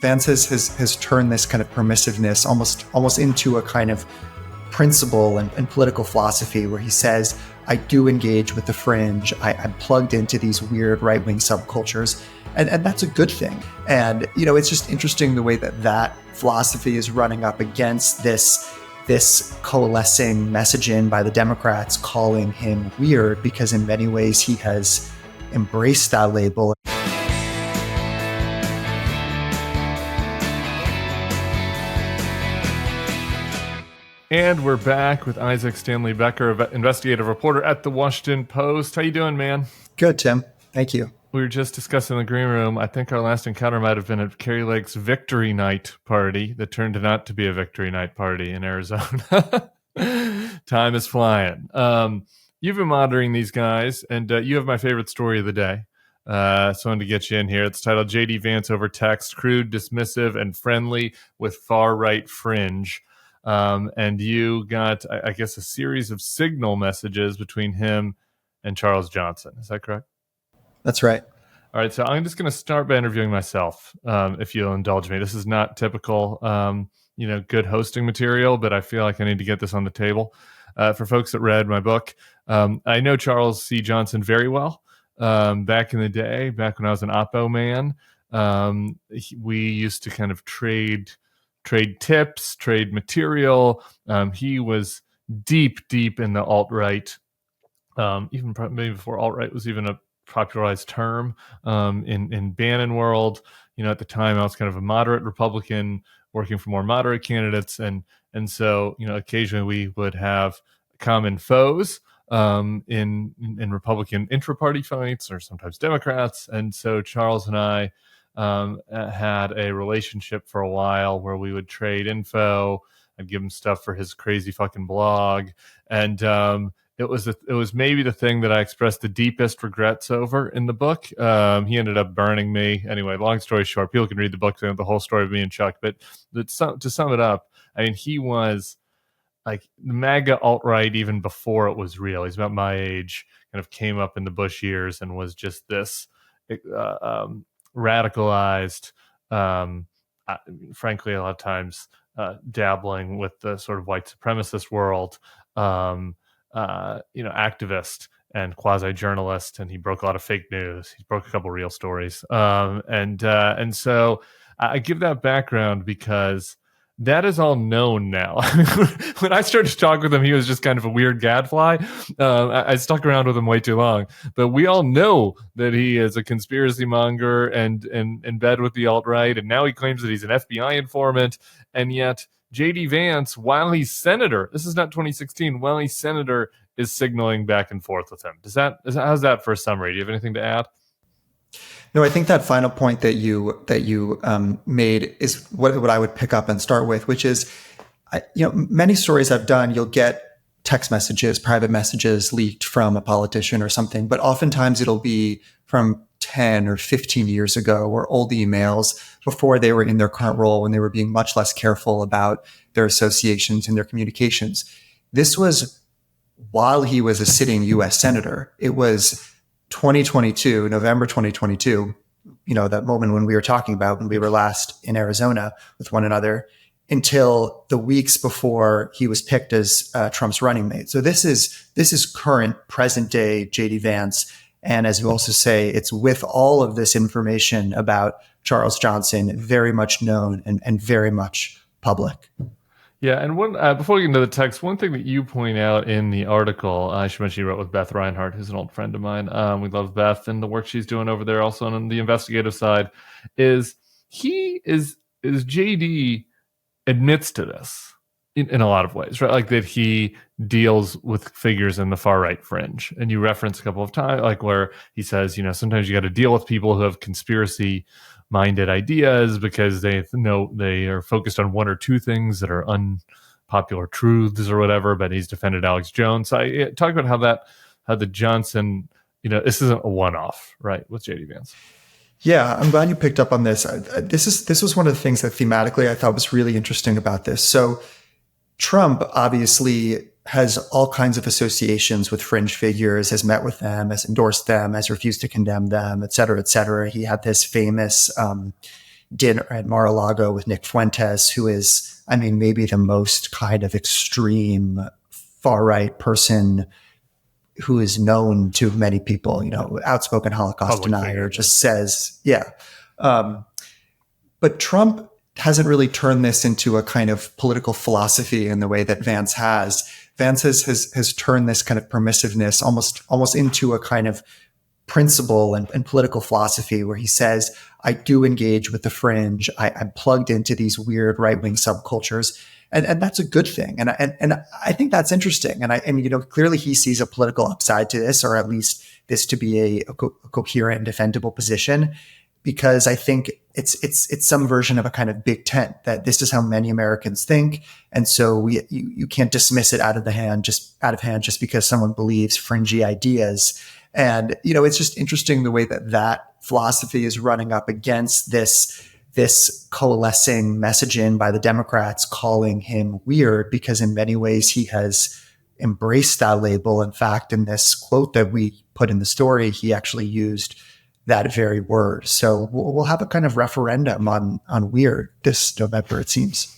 Vance has turned this kind of permissiveness almost into a kind of principle and political philosophy where he says, I do engage with the fringe. I'm plugged into these weird right-wing subcultures. And that's a good thing. And, it's just interesting the way that philosophy is running up against this coalescing messaging by the Democrats calling him weird, because in many ways he has embraced that label. And we're back with Isaac Stanley-Becker, investigative reporter at The Washington Post. How you doing, man? Good, Tim. Thank you. We were just discussing in the green room. I think our last encounter might have been at Carrie Lake's Victory Night party that turned out to be a Victory Night party in Arizona. Time is flying. You've been monitoring these guys, and you have my favorite story of the day. So I wanted to get you in here. It's titled J.D. Vance over text, crude, dismissive, and friendly with far-right fringe. And you got, I guess, a series of signal messages between him and Charles Johnson. Is that correct? That's right. All right. So I'm just going to start by interviewing myself, if you'll indulge me. This is not typical, good hosting material, but I feel like I need to get this on the table. For folks that read my book, I know Charles C. Johnson very well. Back in the day, back when I was an Oppo man, we used to kind of trade tips, trade material. He was deep in the alt-right, even maybe before alt-right was even a popularized term in Bannon world. At the time I was kind of a moderate Republican working for more moderate candidates. And so, occasionally we would have common foes in Republican intra-party fights, or sometimes Democrats. And so Charles and I had a relationship for a while where we would trade info. I'd give him stuff for his crazy fucking blog. And it was maybe the thing that I expressed the deepest regrets over in the book. He ended up burning me. Anyway, long story short, people can read the book, they know the whole story of me and Chuck. But to sum it up, I mean, he was like the MAGA alt-right even before it was real. He's about my age, kind of came up in the Bush years and was just this radicalized, frankly, a lot of times dabbling with the sort of white supremacist world, activist and quasi-journalist, and he broke a lot of fake news. He broke a couple real stories, and so I give that background because that is all known now. When I started to talk with him, he was just kind of a weird gadfly. I stuck around with him way too long, but we all know that he is a conspiracy monger and in bed with the alt-right. And now he claims that he's an FBI informant. And yet J.D. Vance, while he's senator, this is not 2016, while he's senator, is signaling back and forth with him. How's that for a summary? Do you have anything to add? No, I think that final point that you made is what I would pick up and start with, which is, many stories I've done, you'll get text messages, private messages leaked from a politician or something, but oftentimes it'll be from 10 or 15 years ago, or old emails before they were in their current role, when they were being much less careful about their associations and their communications. This was while he was a sitting U.S. senator. It was 2022, November 2022, that moment when we were talking about when we were last in Arizona with one another, until the weeks before he was picked as Trump's running mate. So this is current, present day J.D. Vance. And as you also say, it's with all of this information about Charles Johnson very much known and very much public. Yeah, and one before we get into the text, one thing that you point out in the article, I should mention you wrote with Beth Reinhardt, who's an old friend of mine. We love Beth and the work she's doing over there, also on the investigative side, is JD admits to this in a lot of ways, right? Like that he deals with figures in the far right fringe. And you reference a couple of times, like where he says, sometimes you got to deal with people who have conspiracy minded ideas because they know they are focused on one or two things that are unpopular truths or whatever. But he's defended Alex Jones. So I talk about how the Johnson, this isn't a one-off, right, with J.D. Vance. Yeah, I'm glad you picked up on this. This was one of the things that thematically I thought was really interesting about this. So Trump obviously has all kinds of associations with fringe figures, has met with them, has endorsed them, has refused to condemn them, et cetera, et cetera. He had this famous dinner at Mar-a-Lago with Nick Fuentes, who is, I mean, maybe the most kind of extreme far-right person who is known to many people, outspoken Holocaust denier, just says, yeah. But Trump hasn't really turned this into a kind of political philosophy in the way that Vance has. Vance has turned this kind of permissiveness almost into a kind of principle and political philosophy, where he says, I do engage with the fringe. I'm plugged into these weird right-wing subcultures. And that's a good thing. And I think that's interesting. And clearly he sees a political upside to this, or at least this to be a coherent, defendable position, because I think it's some version of a kind of big tent, that this is how many Americans think. And so you can't dismiss it out of hand just because someone believes fringy ideas. And, it's just interesting the way that philosophy is running up against this coalescing messaging by the Democrats calling him weird, because in many ways he has embraced that label. In fact, in this quote that we put in the story, he actually used that very word. So we'll have a kind of referendum on weird this November, it seems.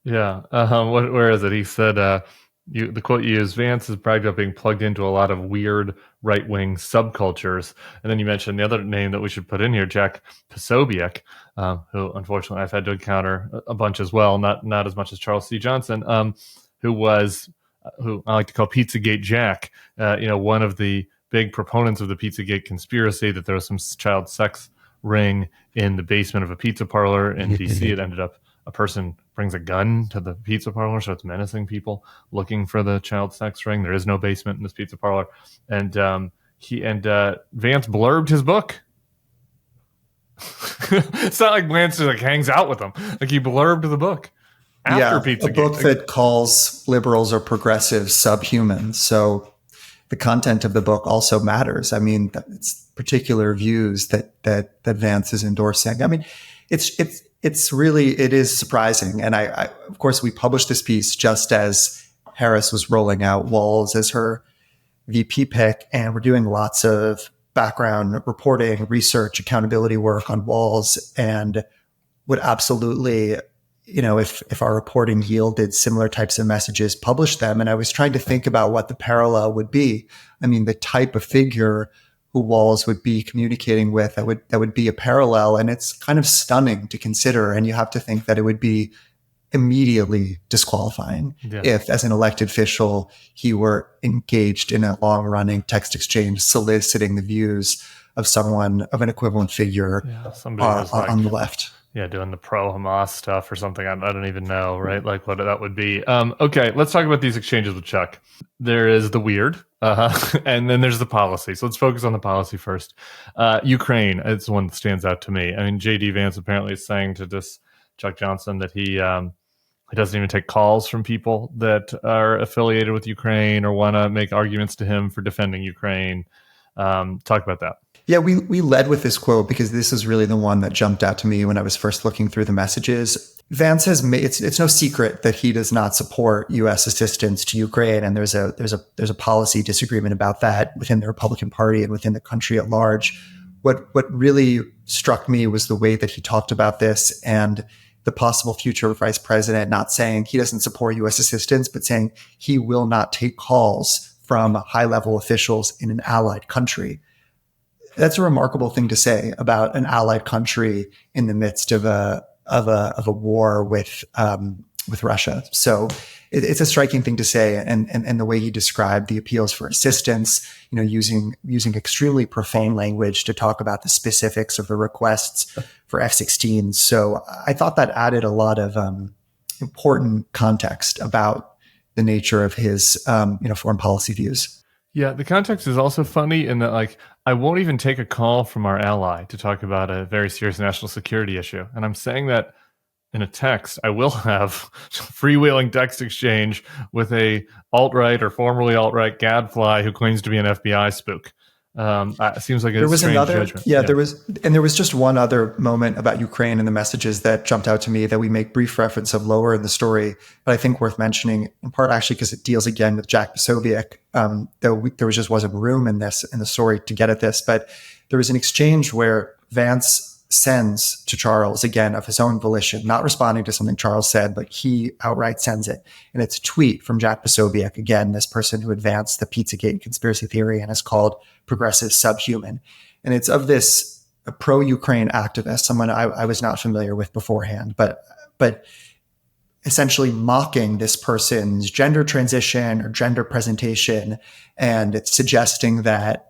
Yeah. Where is it? He said, the quote you used, Vance is bragged about being plugged into a lot of weird right-wing subcultures. And then you mentioned the other name that we should put in here, Jack Posobiec, who unfortunately I've had to encounter a bunch as well, not as much as Charles C. Johnson, who I like to call Pizzagate Jack, one of the big proponents of the Pizzagate conspiracy, that there was some child sex ring in the basement of a pizza parlor in DC. It ended up a person brings a gun to the pizza parlor, so it's menacing people looking for the child sex ring. There is no basement in this pizza parlor. And Vance blurbed his book. It's not like Vance just hangs out with them. Like, he blurbed the book after Pizzagate. A book that calls liberals or progressives subhuman. So the content of the book also matters. I mean, it's particular views that Vance is endorsing. I mean, it is surprising. And I of course, we published this piece just as Harris was rolling out Walz as her VP pick, and we're doing lots of background reporting, research, accountability work on Walz, and would absolutely, if our reporting yielded similar types of messages, publish them. And I was trying to think about what the parallel would be. I mean, the type of figure who Walz would be communicating with, that would be a parallel. And it's kind of stunning to consider. And you have to think that it would be immediately disqualifying if, as an elected official, he were engaged in a long-running text exchange soliciting the views of an equivalent figure on the left. Yeah, doing the pro-Hamas stuff or something. I don't even know, right? Like what that would be. Okay, let's talk about these exchanges with Chuck. There is the weird, and then there's the policy. So let's focus on the policy first. Ukraine is the one that stands out to me. I mean, J.D. Vance apparently is saying to this Chuck Johnson that he doesn't even take calls from people that are affiliated with Ukraine or want to make arguments to him for defending Ukraine. Talk about that. Yeah, we led with this quote because this is really the one that jumped out to me when I was first looking through the messages. Vance has made it's no secret that he does not support U.S. assistance to Ukraine, and there's a policy disagreement about that within the Republican Party and within the country at large. What really struck me was the way that he talked about this and the possible future vice president not saying he doesn't support U.S. assistance, but saying he will not take calls from high-level officials in an allied country. That's a remarkable thing to say about an allied country in the midst of a war with Russia. So it's a striking thing to say, and the way he described the appeals for assistance, using extremely profane language to talk about the specifics of the requests for F-16s. So I thought that added a lot of important context about the nature of his foreign policy views. Yeah, the context is also funny in that, like, I won't even take a call from our ally to talk about a very serious national security issue. And I'm saying that in a text. I will have freewheeling text exchange with a alt-right or formerly alt-right gadfly who claims to be an FBI spook. It seems like a strange judgment. There was just one other moment about Ukraine in the messages that jumped out to me that we make brief reference of lower in the story, but I think worth mentioning in part actually because it deals again with Jack Posobiec, though there wasn't room in the story to get at this, but there was an exchange where Vance sends to Charles, again, of his own volition, not responding to something Charles said, but he outright sends it. And it's a tweet from Jack Posobiec, again, this person who advanced the Pizzagate conspiracy theory and is called progressive subhuman. And it's of this pro-Ukraine activist, someone I was not familiar with beforehand, but essentially mocking this person's gender transition or gender presentation. And it's suggesting that,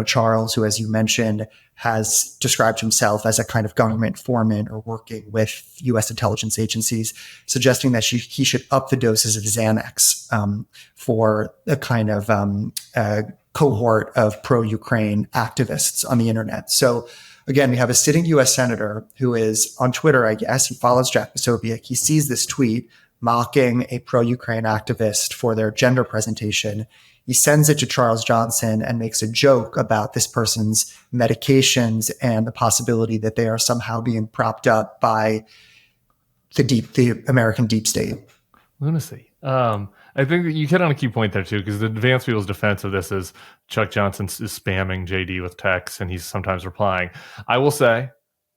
Charles, who, as you mentioned, has described himself as a kind of government foreman or working with U.S. intelligence agencies, suggesting that he should up the doses of Xanax for a kind of cohort of pro-Ukraine activists on the internet. So again, we have a sitting U.S. senator who is on Twitter, I guess. He follows Jack Posobiec. He sees this tweet mocking a pro-Ukraine activist for their gender presentation. He sends it to Charles Johnson and makes a joke about this person's medications and the possibility that they are somehow being propped up by the American deep state. Lunacy. I think that you hit on a key point there too, because the Vance people's defense of this is Chuck Johnson is spamming JD with texts and he's sometimes replying. I will say,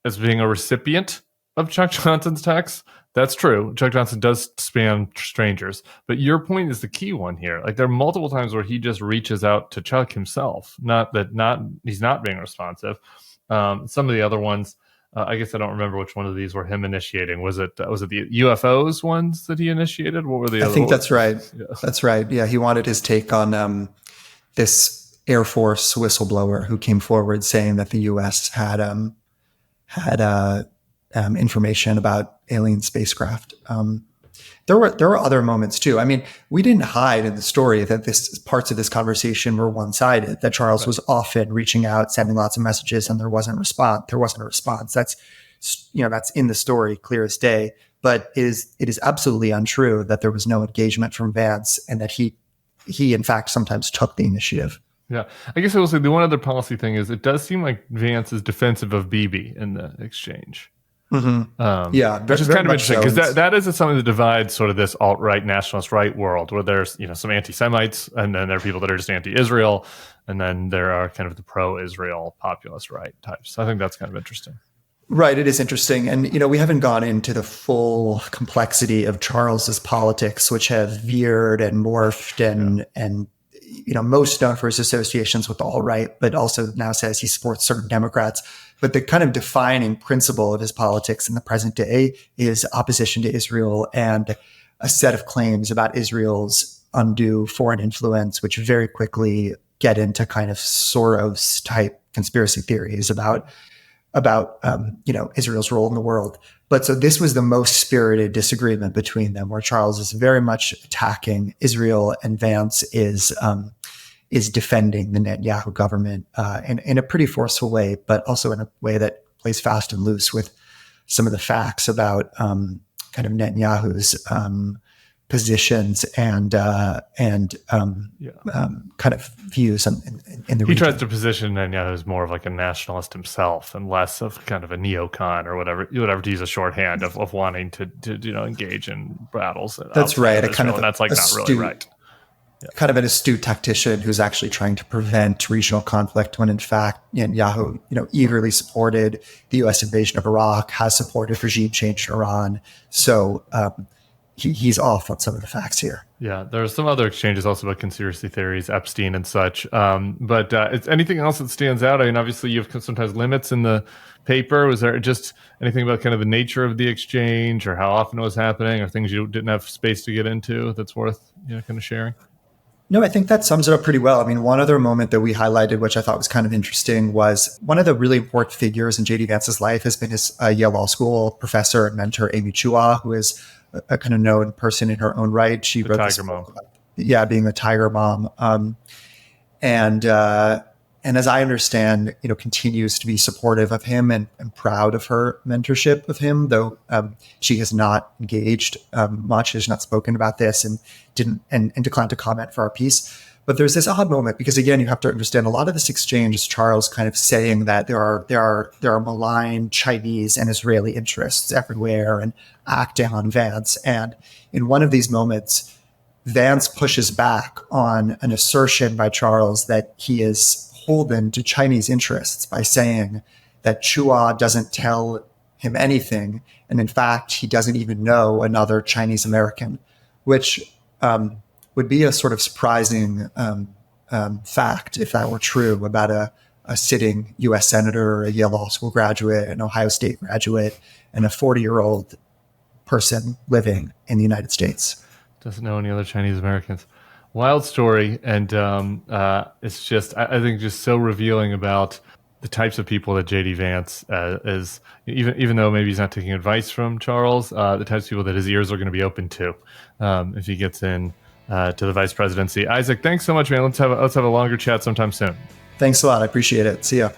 as being a recipient of Chuck Johnson's texts, that's true. Chuck Johnson does spam strangers, but your point is the key one here. Like, there are multiple times where he just reaches out to Chuck himself. He's not being responsive. Some of the other ones, I guess I don't remember which one of these were him initiating. Was it the UFOs ones that he initiated? What were the other? I think that's right. Yeah. That's right. Yeah, he wanted his take on this Air Force whistleblower who came forward saying that the U.S. had information about alien spacecraft. There were other moments too. I mean, we didn't hide in the story that parts of this conversation were one-sided, that Charles was often reaching out, sending lots of messages, and there wasn't a response. That's in the story, clear as day. But it is absolutely untrue that there was no engagement from Vance and that he in fact sometimes took the initiative. Yeah. I guess I will say the one other policy thing is it does seem like Vance is defensive of Bibi in the exchange. Mm-hmm. Which is kind of interesting because that is something that divides sort of this alt-right nationalist right world, where there's some anti-Semites and then there are people that are just anti-Israel, and then there are kind of the pro-Israel populist right types. So I think that's kind of interesting. Right, it is interesting, and we haven't gone into the full complexity of Charles's politics, which have veered and morphed and most known for his associations with the alt-right, but also now says he supports certain Democrats. But the kind of defining principle of his politics in the present day is opposition to Israel and a set of claims about Israel's undue foreign influence, which very quickly get into kind of Soros-type conspiracy theories about Israel's role in the world. But so this was the most spirited disagreement between them, where Charles is very much attacking Israel and Vance is defending the Netanyahu government in a pretty forceful way, but also in a way that plays fast and loose with some of the facts about kind of Netanyahu's positions and kind of views in the region. He tries to position Netanyahu as more of like a nationalist himself and less of kind of a neocon or whatever to use a shorthand of wanting to engage in battles. That's right. That's like not really right. Yeah. Kind of an astute tactician who's actually trying to prevent regional conflict when in fact Netanyahu, eagerly supported the U.S. invasion of Iraq, has supported regime change in Iran. So he's off on some of the facts here. Yeah, there are some other exchanges also about conspiracy theories, Epstein and such. But is anything else that stands out? I mean, obviously you have sometimes limits in the paper. Was there just anything about kind of the nature of the exchange or how often it was happening or things you didn't have space to get into that's worth kind of sharing? No, I think that sums it up pretty well. I mean, one other moment that we highlighted, which I thought was kind of interesting, was one of the really important figures in J.D. Vance's life has been his Yale Law School professor and mentor, Amy Chua, who is a kind of known person in her own right. She wrote this book about, being a tiger mom. And as I understand, continues to be supportive of him and proud of her mentorship of him, though she has not engaged much, has not spoken about this and declined to comment for our piece. But there's this odd moment because, again, you have to understand a lot of this exchange is Charles kind of saying that there are malign Chinese and Israeli interests everywhere and acting on Vance. And in one of these moments, Vance pushes back on an assertion by Charles that he is beholden to Chinese interests by saying that Chua doesn't tell him anything. And in fact, he doesn't even know another Chinese American, which would be a sort of surprising fact if that were true about a sitting U.S. senator, a Yale Law School graduate, an Ohio State graduate, and a 40-year-old person living in the United States. Doesn't know any other Chinese Americans. Wild story. And it's just, I think, just so revealing about the types of people that J.D. Vance is, even though maybe he's not taking advice from Charles, the types of people that his ears are going to be open to if he gets in to the vice presidency. Isaac, thanks so much, man. Let's have a longer chat sometime soon. Thanks a lot. I appreciate it. See ya.